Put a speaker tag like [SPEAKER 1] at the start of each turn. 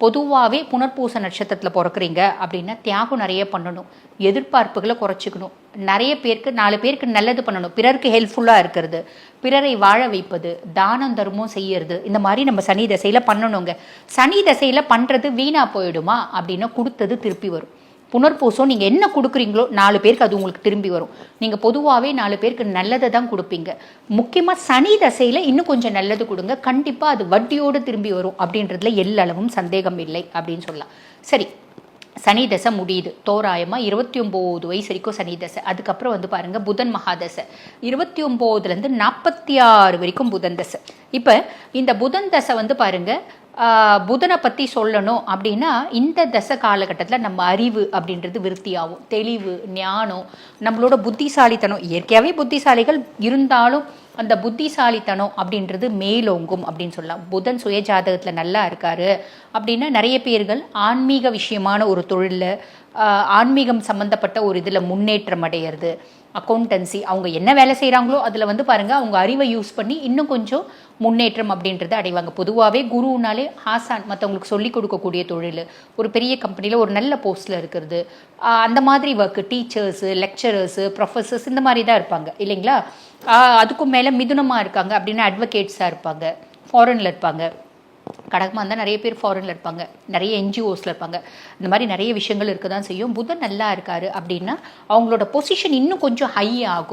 [SPEAKER 1] பொதுவாகவே புனர்பூச நட்சத்திரத்தில் பிறக்கிறீங்க அப்படின்னா தியாகம் நிறைய பண்ணணும், எதிர்பார்ப்புகளை குறைச்சிக்கணும், நிறைய பேருக்கு 4 பேருக்கு நல்லது பண்ணணும், பிறருக்கு ஹெல்ப்ஃபுல்லாக இருக்கிறது, பிறரை வாழ வைப்பது, தானம் தர்மம் செய்யறது, இந்த மாதிரி நம்ம சனி தசையில் பண்ணணுங்க. சனி தசையில் பண்ணுறது வீணாக போயிடுமா அப்படின்னா கொடுத்தது திருப்பி வரும். புனர்பூசம் நீங்கள் என்ன கொடுக்குறீங்களோ 4 பேருக்கு அது உங்களுக்கு திரும்பி வரும். நீங்கள் பொதுவாகவே 4 பேருக்கு நல்லதை தான் கொடுப்பீங்க. முக்கியமாக சனி தசையில் இன்னும் கொஞ்சம் நல்லது கொடுங்க, கண்டிப்பாக அது வட்டியோடு திரும்பி வரும் அப்படின்றதுல எல்லளவும் சந்தேகம் இல்லை அப்படின்னு சொல்லலாம். சரி, சனி தசை முடியுது, தோராயமாக 29 வயசு வரைக்கும் சனி தசை. அதுக்கப்புறம் வந்து பாருங்கள் புதன் மகாதசை 29லேருந்து 46 வரைக்கும் புதன் தசை. இப்போ இந்த புதன் தசை வந்து பாருங்கள், புதனை பற்றி சொல்லணும் அப்படின்னா இந்த தசை காலகட்டத்தில் நம்ம அறிவு அப்படின்றது விருத்தியாகும், தெளிவு, ஞானம், நம்மளோட புத்திசாலித்தனம், இயற்கையாகவே புத்திசாலிகள் இருந்தாலும் அந்த புத்திசாலித்தனம் அப்படின்றது மேலோங்கும் அப்படின்னு சொல்லலாம். புதன் சுய ஜாதகத்தில் நல்லா இருக்காரு அப்படின்னா நிறைய பேர்கள் ஆன்மீக விஷயமான ஒரு தொழிலில், ஆன்மீகம் சம்மந்தப்பட்ட ஒரு இதில் முன்னேற்றம் அடையிறது, அக்கௌண்டன்சி, அவங்க என்ன வேலை செய்கிறாங்களோ அதில் வந்து பாருங்கள் அவங்க அறிவை யூஸ் பண்ணி இன்னும் கொஞ்சம் முன்னேற்றம் அப்படின்றத அடைவாங்க. பொதுவாகவே குருனாலே ஆசான், மற்றவங்களுக்கு சொல்லிக் கொடுக்கக்கூடிய தொழில், ஒரு பெரிய கம்பெனியில் ஒரு நல்ல போஸ்ட்டில் இருக்கிறது, அந்த மாதிரி ஒர்க்கு, டீச்சர்ஸு, லெக்சரர்ஸு, ப்ரொஃபஸர்ஸ் இந்த மாதிரி தான் இருப்பாங்க இல்லைங்களா. அதுக்கும் மேலே மிதுனமாக இருக்காங்க அப்படின்னா அட்வொகேட்ஸாக இருப்பாங்க, ஃபாரினில் இருப்பாங்க, கடகமாக இருந்தால் நிறைய பேர் ஃபாரினில் இருப்பாங்க, நிறைய என்ஜிஓஸில் இருப்பாங்க, இந்த மாதிரி நிறைய விஷயங்கள் இருக்க தான் செய்யும். புதன் நல்லா இருக்காரு அப்படின்னா அவங்களோட பொசிஷன் இன்னும் கொஞ்சம் ஹை ஆகும்.